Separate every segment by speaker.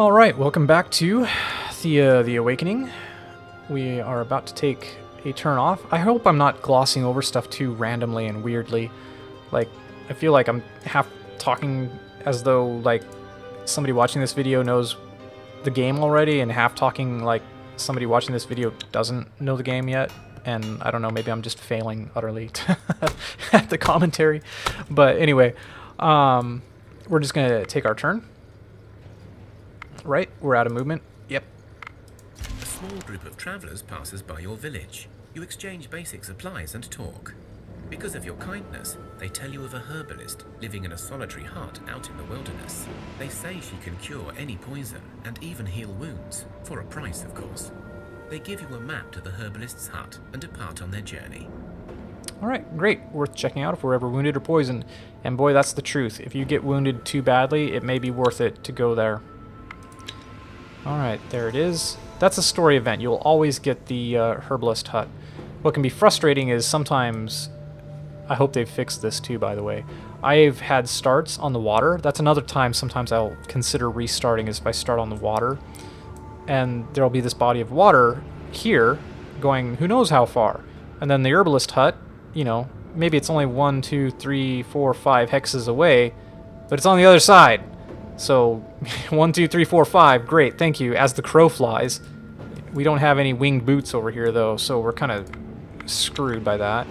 Speaker 1: Alright, welcome back to Thea the Awakening. We are about to take a turn off. I hope I'm not glossing over stuff too randomly and weirdly. Like, I feel like I'm half talking as though, like, somebody watching this video knows the game already, and half talking like somebody watching this video doesn't know the game yet. And I don't know, maybe I'm just failing utterly at the commentary. But anyway, we're just going to take our turn. Right, we're out of movement. Yep.
Speaker 2: A small group of travelers passes by your village. You exchange basic supplies and talk. Because of your kindness, they tell you of a herbalist living in a solitary hut out in the wilderness. They say she can cure any poison and even heal wounds, for a price, of course. They give you a map to the herbalist's hut and depart on their journey.
Speaker 1: Alright, great. Worth checking out if we're ever wounded or poisoned. And boy, that's the truth. If you get wounded too badly, it may be worth it to go there. Alright, there it is. That's a story event. You'll always get the herbalist hut. What can be frustrating is sometimes... I hope they've fixed this too, by the way. I've had starts on the water. That's another time sometimes I'll consider restarting, is if I start on the water. And there'll be this body of water here going who knows how far. And then the herbalist hut, you know, maybe it's only 1, 2, 3, 4, 5 hexes away, but it's on the other side. So 1, 2, 3, 4, 5, great, thank you. As the crow flies. We don't have any winged boots over here though, so we're kind of screwed by that.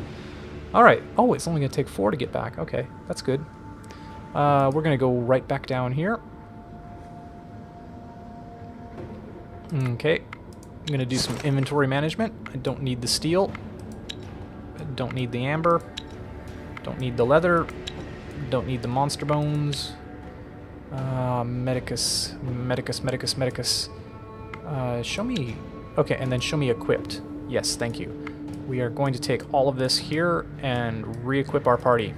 Speaker 1: Alright, oh, it's only going to take 4 to get back. Okay, that's good. We're going to go right back down here. Okay, I'm going to do some inventory management. I don't need the steel. I don't need the amber. Don't need the leather. Don't need the monster bones. Medicus. Show me... Okay, and then show me equipped. Yes, thank you. We are going to take all of this here and re-equip our party.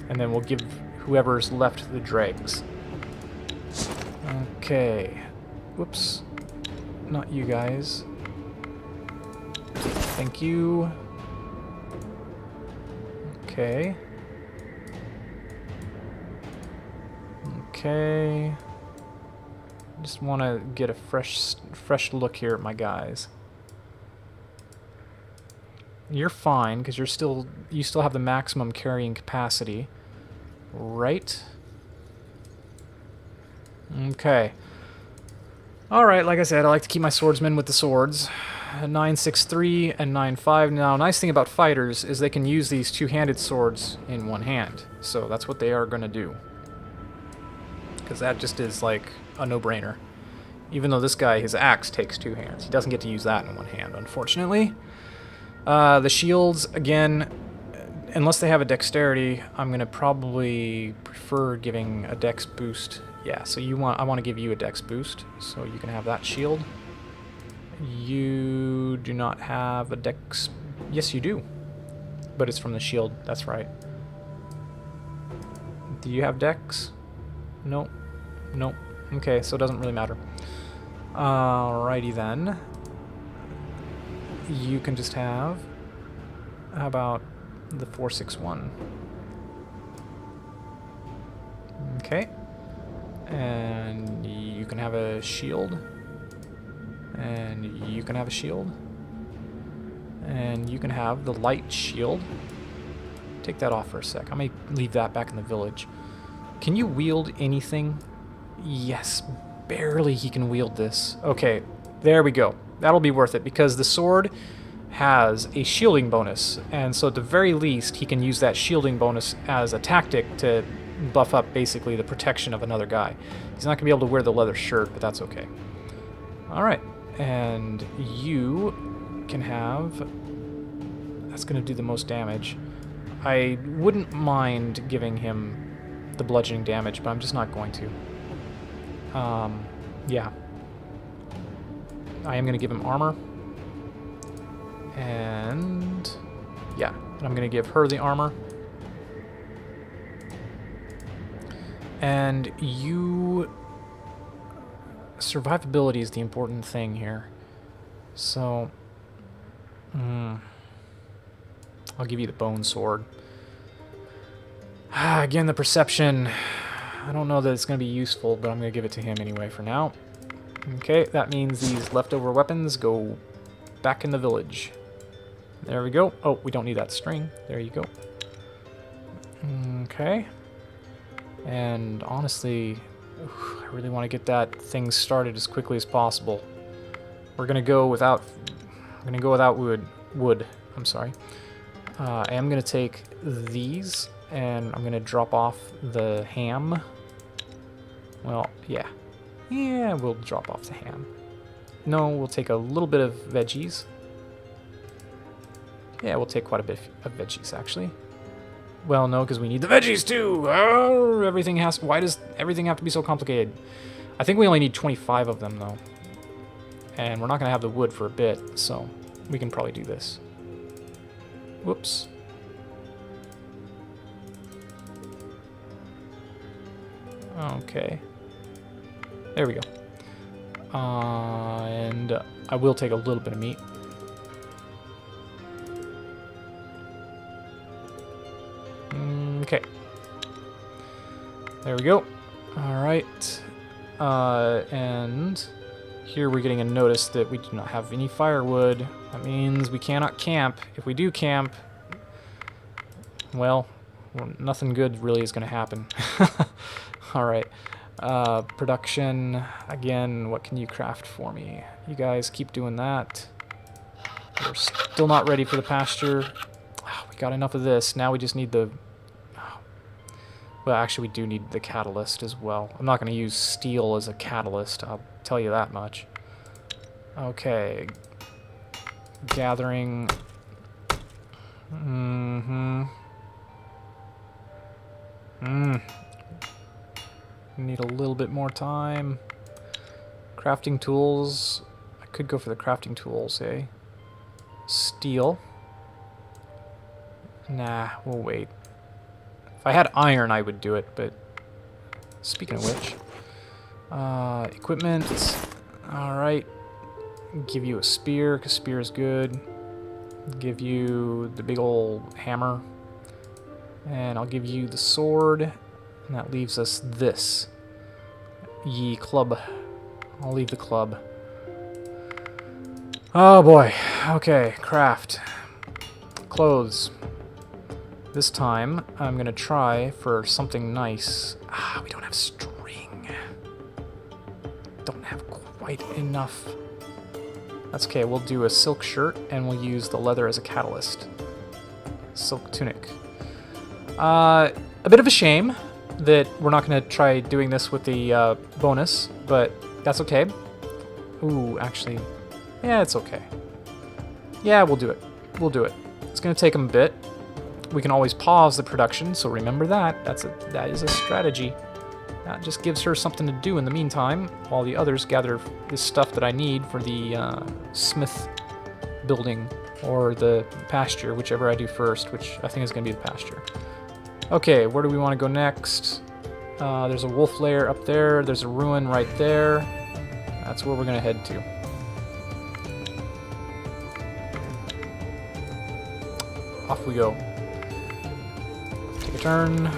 Speaker 1: And then we'll give whoever's left the dregs. Okay. Whoops. Not you guys. Thank you. Okay. Okay. Just want to get a fresh look here at my guys. You're fine because you still have the maximum carrying capacity, right? Okay. All right, like I said, I like to keep my swordsmen with the swords. 963 and 95. Now, nice thing about fighters is they can use these two-handed swords in one hand, so that's what they are going to do. Because that just is like a no-brainer. Even though this guy, his axe takes 2 hands. He doesn't get to use that in 1 hand, unfortunately. The shields, again, unless they have a dexterity, I'm going to probably prefer giving a dex boost. Yeah, so I want to give you a dex boost, so you can have that shield. You do not have a dex... Yes, you do. But it's from the shield, that's right. Do you have dex? Nope. Nope. Okay, so it doesn't really matter. Alrighty then. You can just have... How about the 461? Okay. And you can have a shield. And you can have a shield. And you can have the light shield. Take that off for a sec. I may leave that back in the village. Can you wield anything? Yes, barely he can wield this. Okay, there we go. That'll be worth it because the sword has a shielding bonus, and so at the very least he can use that shielding bonus as a tactic to buff up basically the protection of another guy. He's not going to be able to wear the leather shirt, but that's okay. Alright, and you can have... That's going to do the most damage. I wouldn't mind giving him the bludgeoning damage, but I'm just not going to. Yeah. I am going to give him armor. And... yeah, and I'm going to give her the armor. And you... Survivability is the important thing here. So... I'll give you the bone sword. Again, the perception. I don't know that it's going to be useful, but I'm going to give it to him anyway for now. Okay, that means these leftover weapons go back in the village. There we go. Oh, we don't need that string. There you go. Okay. And honestly, I really want to get that thing started as quickly as possible. We're gonna go without. I'm gonna go without wood. I'm sorry. I am gonna take these, and I'm gonna drop off the ham. Well, yeah. Yeah, we'll drop off the ham. No, we'll take a little bit of veggies. Yeah, we'll take quite a bit of veggies, actually. Well, no, because we need the veggies, too! Oh, everything has... Why does everything have to be so complicated? I think we only need 25 of them, though. And we're not going to have the wood for a bit, so we can probably do this. Whoops. Okay. There we go. And I will take a little bit of meat. Okay. There we go. Alright. And here we're getting a notice that we do not have any firewood. That means we cannot camp. If we do camp, well, nothing good really is going to happen. Alright. Production. Again, what can you craft for me? You guys keep doing that. We're still not ready for the pasture. Oh, we got enough of this. Now we just need the... Well, actually, we do need the catalyst as well. I'm not going to use steel as a catalyst, I'll tell you that much. Okay. Gathering. Need a little bit more time. Crafting tools. I could go for the crafting tools, eh? Steel. Nah, we'll wait. If I had iron, I would do it, but speaking of which, equipment. Alright. Give you a spear, because spear is good. Give you the big old hammer. And I'll give you the sword. And that leaves us this. Ye club. I'll leave the club. Oh boy. Okay, craft. Clothes. This time, I'm gonna try for something nice. Ah, we don't have string. Don't have quite enough. That's okay, we'll do a silk shirt, and we'll use the leather as a catalyst. Silk tunic. A bit of a shame that we're not gonna try doing this with the bonus, but that's okay. Ooh, actually, yeah, it's okay. Yeah, we'll do it. We'll do it. It's gonna take them a bit. We can always pause the production, so remember that. That is a strategy. That just gives her something to do in the meantime, while the others gather the stuff that I need for the smith building, or the pasture, whichever I do first, which I think is going to be the pasture. Okay, where do we want to go next? There's a wolf lair up there. There's a ruin right there. That's where we're going to head to. Off we go. Take a turn.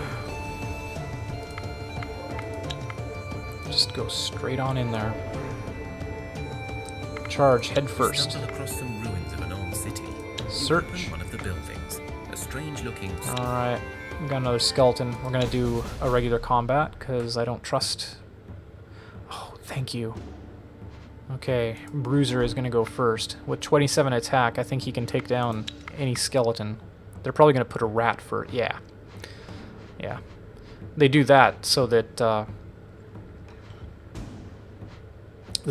Speaker 1: Just go straight on in there. Charge head first.
Speaker 2: Stumble across some ruins of an old city.
Speaker 1: Search.
Speaker 2: Open one of the buildings. A strange-looking.
Speaker 1: All right, we got another skeleton. We're gonna do a regular combat because I don't trust. Oh, thank you. Okay, Bruiser is gonna go first with 27 attack. I think he can take down any skeleton. They're probably gonna put a rat for. Yeah. Yeah. They do that so that the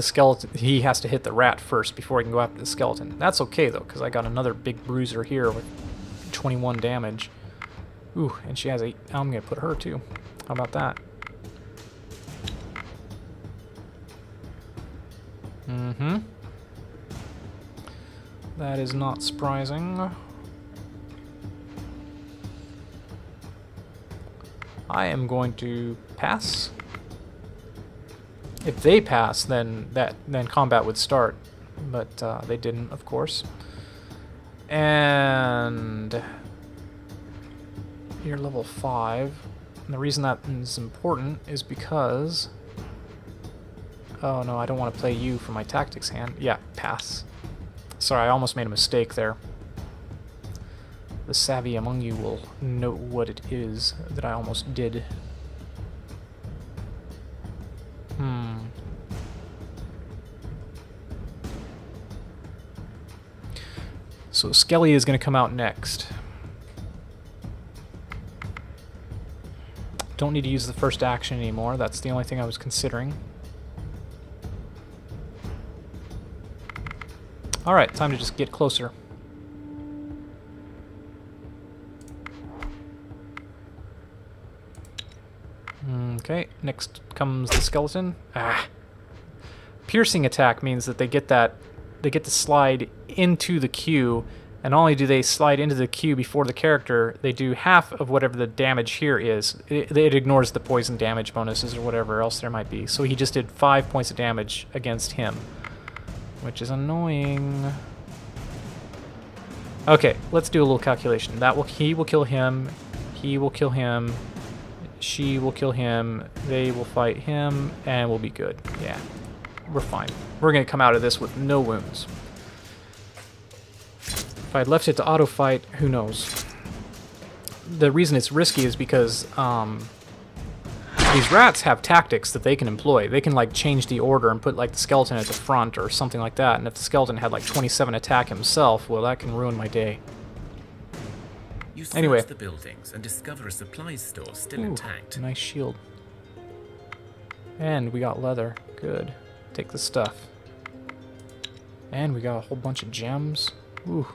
Speaker 1: skeleton, he has to hit the rat first before he can go after the skeleton. That's okay though, because I got another big bruiser here with 21 damage. Ooh, and she has 8. I'm gonna put her too. How about that? Mm-hmm. That is not surprising. I am going to pass. If they pass, then combat would start, but they didn't, of course. And you're level 5. And the reason that is important is because... Oh no, I don't want to play you for my tactics hand. Yeah, pass. Sorry, I almost made a mistake there. The savvy among you will know what it is that I almost did. So Skelly is going to come out next. Don't need to use the first action anymore. That's the only thing I was considering. Alright, time to just get closer. Okay, next comes the skeleton. Ah. Piercing attack means that they get to slide into the queue, and not only do they slide into the queue before the character, they do half of whatever the damage here is. It ignores the poison damage bonuses or whatever else there might be. So he just did 5 points of damage against him, which is annoying. Okay, let's do a little calculation. He will kill him, he will kill him, she will kill him, they will fight him, and we'll be good. Yeah, we're fine. We're going to come out of this with no wounds. If I'd left it to auto-fight, who knows? The reason it's risky is because these rats have tactics that they can employ. They can, like, change the order and put, like, the skeleton at the front or something like that, and if the skeleton had, like, 27 attack himself, well, that can ruin my day.
Speaker 2: You search
Speaker 1: Anyway.
Speaker 2: the buildings and discover a supplies store still intact.
Speaker 1: Nice shield. And we got leather. Good. Take the stuff. And we got a whole bunch of gems. Ooh.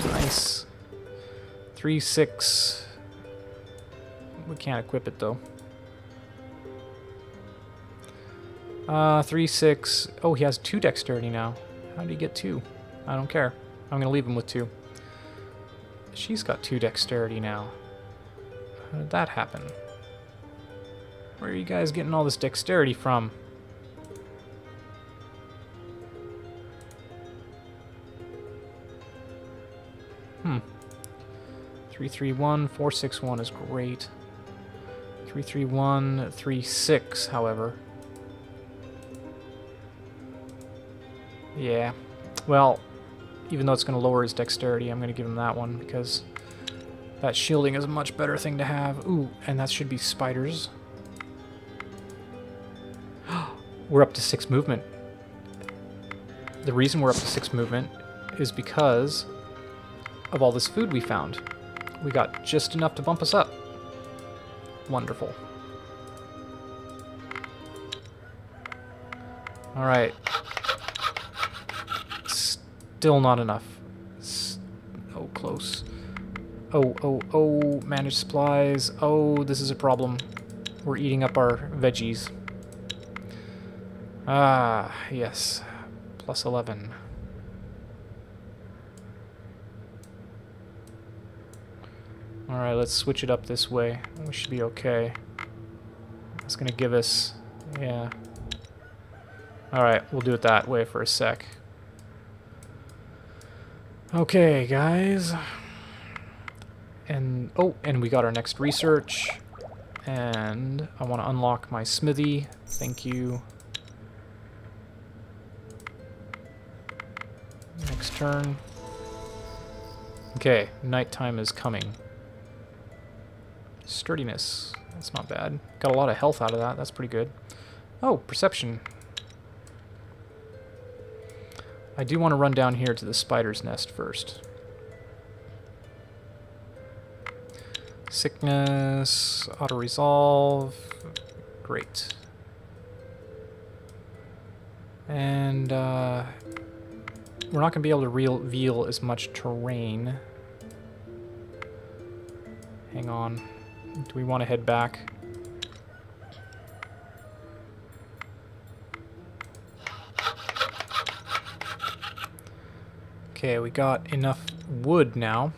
Speaker 1: Nice. 3-6. We can't equip it though. 3-6. Oh, he has 2 dexterity now. How did he get 2? I don't care. I'm gonna leave him with 2. She's got 2 dexterity now. How did that happen? Where are you guys getting all this dexterity from? Hmm. 3-3-1, 4-6-1 is great. 3-3-1, 3-6, however. Yeah. Well, even though it's going to lower his dexterity, I'm going to give him that one because that shielding is a much better thing to have. Ooh, and that should be spiders. We're up to 6 movement. The reason we're up to 6 movement is because of all this food we found. We got just enough to bump us up. Wonderful. Alright. Still not enough. Oh, close. Oh, managed supplies. Oh, this is a problem. We're eating up our veggies. Ah, yes. Plus 11. Alright, let's switch it up this way. We should be okay. It's gonna give us... yeah. Alright, we'll do it that way for a sec. Okay, guys. And... oh, and we got our next research. And I want to unlock my smithy. Thank you. Next turn. Okay, nighttime is coming. Sturdiness. That's not bad. Got a lot of health out of that. That's pretty good. Oh, perception. I do want to run down here to the spider's nest first. Sickness, auto-resolve. Great. And we're not going to be able to reveal as much terrain. Hang on. Do we want to head back? Okay, we got enough wood now.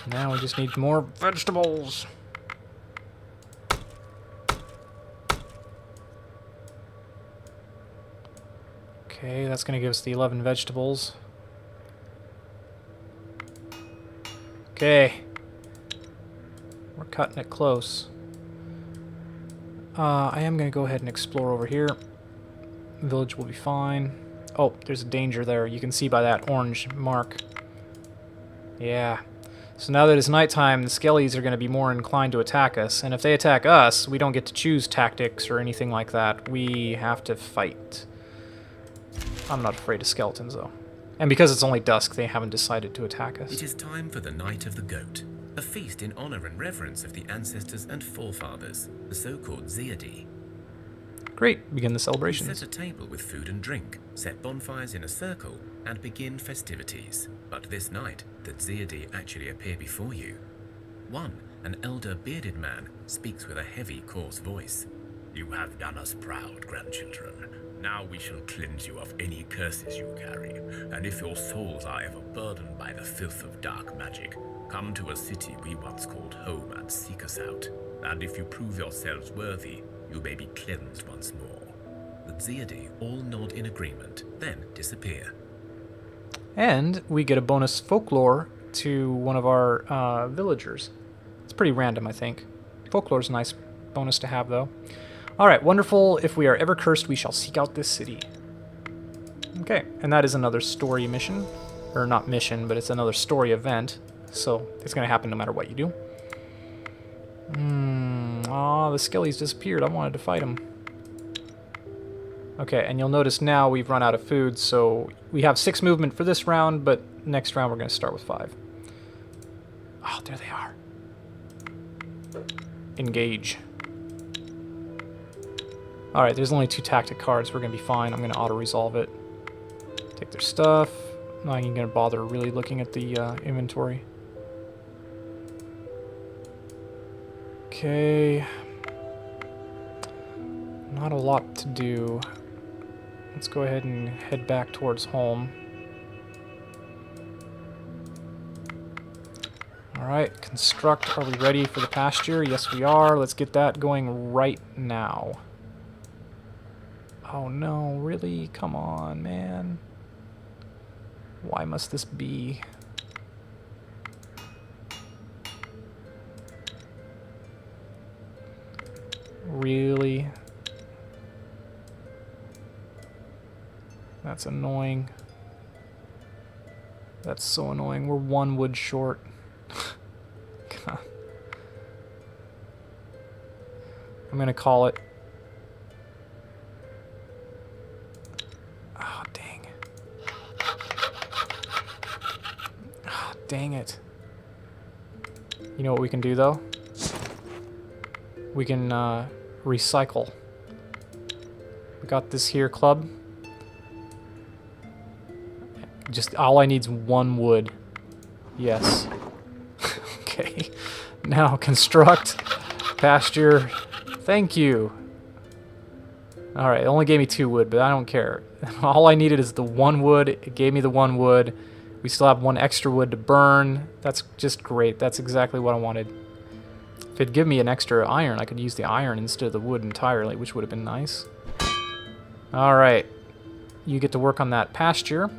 Speaker 1: Now we just need more vegetables. Okay, that's going to give us the 11 vegetables. Okay. We're cutting it close. I am going to go ahead and explore over here. Village will be fine. Oh, there's a danger there. You can see by that orange mark. Yeah. So now that it's nighttime, the skellies are going to be more inclined to attack us. And if they attack us, we don't get to choose tactics or anything like that. We have to fight. I'm not afraid of skeletons, though. And because it's only dusk, they haven't decided to attack us.
Speaker 2: It is time for the Night of the Goat, a feast in honor and reverence of the ancestors and forefathers, the so-called Zeadi.
Speaker 1: Great. Begin the
Speaker 2: We
Speaker 1: celebrations.
Speaker 2: set a table with food and drink, set bonfires in a circle, and begin festivities. But this night, the Zeadi actually appear before you. One, an elder bearded man, speaks with a heavy, coarse voice. You have done us proud, grandchildren. Now we shall cleanse you of any curses you carry, and if your souls are ever burdened by the filth of dark magic, come to a city we once called home and seek us out. And if you prove yourselves worthy, you may be cleansed once more. The Zeadi all nod in agreement, then disappear.
Speaker 1: And we get a bonus folklore to one of our villagers. It's pretty random, I think. Folklore's a nice bonus to have, though. Alright, wonderful. If we are ever cursed, we shall seek out this city. Okay, and that is another story mission. Or not mission, but it's another story event. So it's going to happen no matter what you do. Aw, the skellies disappeared. I wanted to fight them. Okay, and you'll notice now we've run out of food, so we have 6 movement for this round, but next round we're going to start with 5. Oh, there they are. Engage. Alright, there's only 2 tactic cards. We're going to be fine. I'm going to auto-resolve it. Take their stuff. Not even going to bother really looking at the inventory. Okay. Not a lot to do. Let's go ahead and head back towards home. Alright, construct. Are we ready for the pasture? Yes, we are. Let's get that going right now. Oh no, really? Come on, man. Why must this be? Really? That's annoying. That's so annoying. We're 1 wood short. God. I'm gonna call it. Oh, dang. Oh, dang it. You know what we can do, though? We can recycle. We got this here club. Just all I need is 1 wood. Yes. Okay. Now construct pasture. Thank you. Alright, it only gave me 2 wood, but I don't care. All I needed is the 1 wood. It gave me the 1 wood. We still have 1 extra wood to burn. That's just great. That's exactly what I wanted. If it'd give me an extra iron, I could use the iron instead of the wood entirely, which would have been nice. Alright. You get to work on that pasture.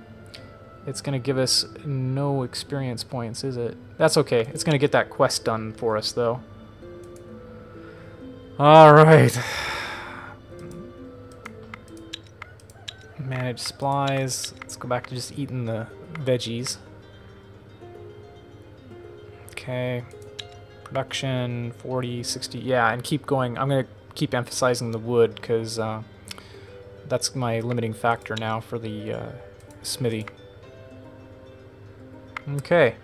Speaker 1: It's going to give us no experience points, is it? That's okay. It's going to get that quest done for us, though. Alright. Manage supplies. Let's go back to just eating the veggies. Okay. Production, 40, 60. Yeah, and keep going. I'm going to keep emphasizing the wood, because that's my limiting factor now for the smithy. Okay.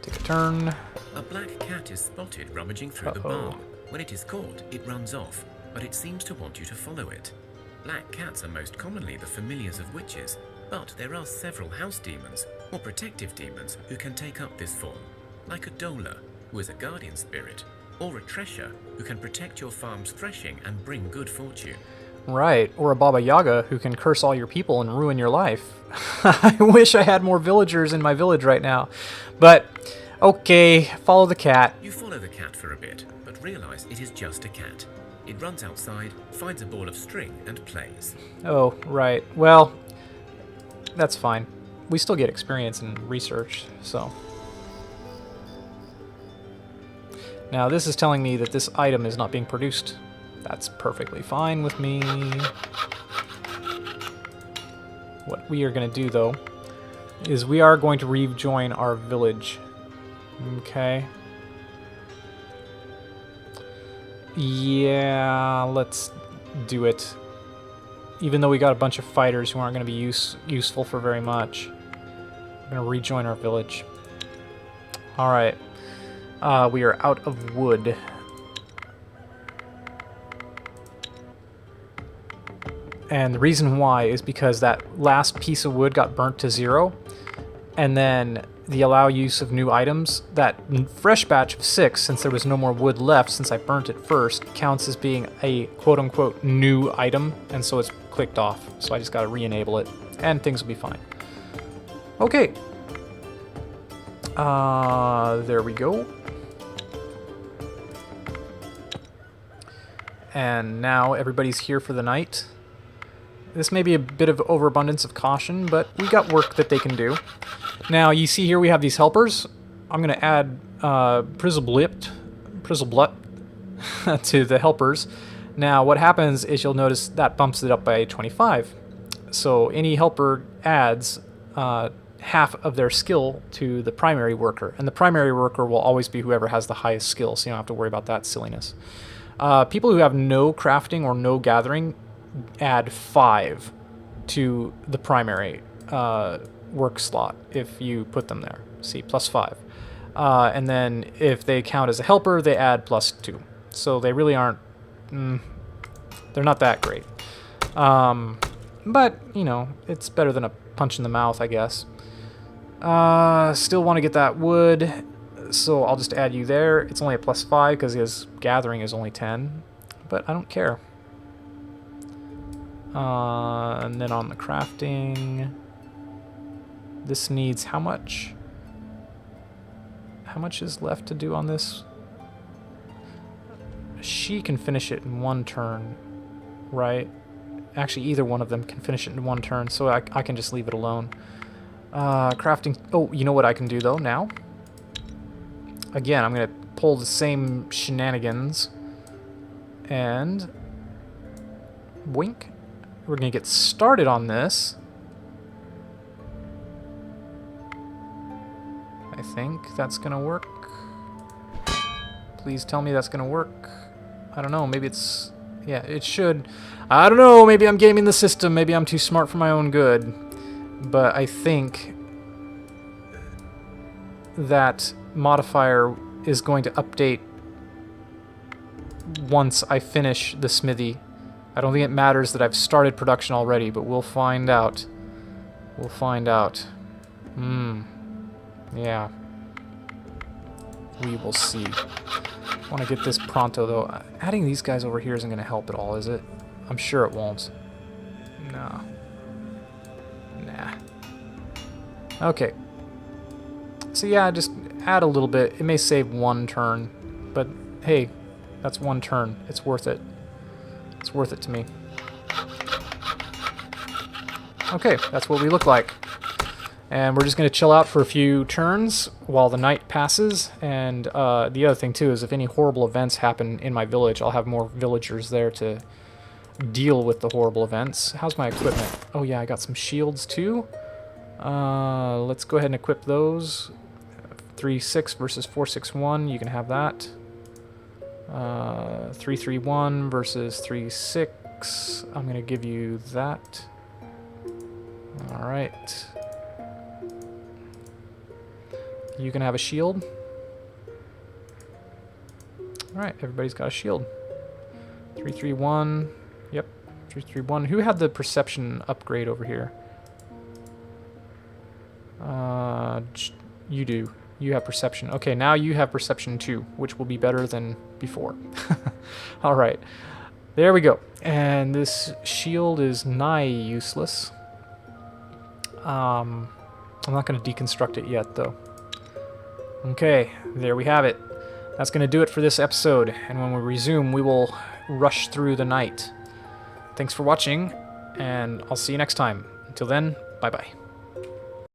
Speaker 1: Take a turn.
Speaker 2: A black cat is spotted rummaging through the barn. When it is caught, it runs off, but it seems to want you to follow it. Black cats are most commonly the familiars of witches, but there are several house demons, or protective demons, who can take up this form, like a Dola, who is a guardian spirit, or a Tresher, who can protect your farm's threshing and bring good fortune.
Speaker 1: Right, or a Baba Yaga who can curse all your people and ruin your life. I wish I had more villagers in my village right now. But, okay, follow the cat.
Speaker 2: You follow the cat for a bit, but realize it is just a cat. It runs outside, finds a ball of string, and plays.
Speaker 1: Oh, right. Well, that's fine. We still get experience and research, so. Now this is telling me that this item is not being produced. That's perfectly fine with me. What we are going to do, though, is we are going to rejoin our village. Okay. Yeah, let's do it. Even though we got a bunch of fighters who aren't going to be useful for very much. We're going to rejoin our village. Alright. We are out of wood. And the reason why is because that last piece of wood got burnt to 0. And then the allow use of new items, that fresh batch of 6, since there was no more wood left since I burnt it first, counts as being a quote-unquote new item, and so it's clicked off. So I just got to re-enable it, and things will be fine. Okay. There we go. And now everybody's here for the night. This may be a bit of overabundance of caution, but we got work that they can do. Now, you see here we have these helpers. I'm going to add Prizzleblut to the helpers. Now, what happens is you'll notice that bumps it up by 25. So any helper adds half of their skill to the primary worker. And the primary worker will always be whoever has the highest skill, so you don't have to worry about that silliness. People who have no crafting or no gathering add 5 to the primary work slot if you put them there. See, +5. And then if they count as a helper, they add +2. So they really aren't... they're not that great. But, you know, it's better than a punch in the mouth, I guess. Still want to get that wood, so I'll just add you there. It's only a +5 because his gathering is only 10, but I don't care. And then on the crafting, this needs how much? How much is left to do on this? She can finish it in 1 turn, right? Actually, either one of them can finish it in 1 turn, so I can just leave it alone. Crafting... Oh, you know what I can do, though, now? Again, I'm going to pull the same shenanigans. And... Wink. We're going to get started on this. I think that's going to work. Please tell me that's going to work. I don't know, maybe it's... Yeah, it should. I don't know, maybe I'm gaming the system. Maybe I'm too smart for my own good. But I think that modifier is going to update once I finish the smithy. I don't think it matters that I've started production already, but we'll find out. We'll find out. Yeah. We will see. I want to get this pronto, though. Adding these guys over here isn't going to help at all, is it? I'm sure it won't. No. Nah. Okay. So yeah, just add a little bit. It may save 1 turn, but hey, that's 1 turn. It's worth it. It's worth it to me. Okay, that's what we look like. And we're just going to chill out for a few turns while the night passes. And the other thing, too, is if any horrible events happen in my village, I'll have more villagers there to deal with the horrible events. How's my equipment? Oh, yeah, I got some shields, too. Let's go ahead and equip those. 3-6 versus 4-6-1. You can have that. 3-3-1 versus 3-6. I'm going to give you that. All right. You can have a shield. Alright, everybody's got a shield. 3-3-1. Yep, 3-3-1. Who had the perception upgrade over here? You do. You have perception. Okay, now you have perception 2, which will be better than before. Alright. There we go. And this shield is nigh useless. I'm not going to deconstruct it yet, though. Okay, there we have it. That's going to do it for this episode, and when we resume, we will rush through the night. Thanks for watching, and I'll see you next time. Until then, bye-bye.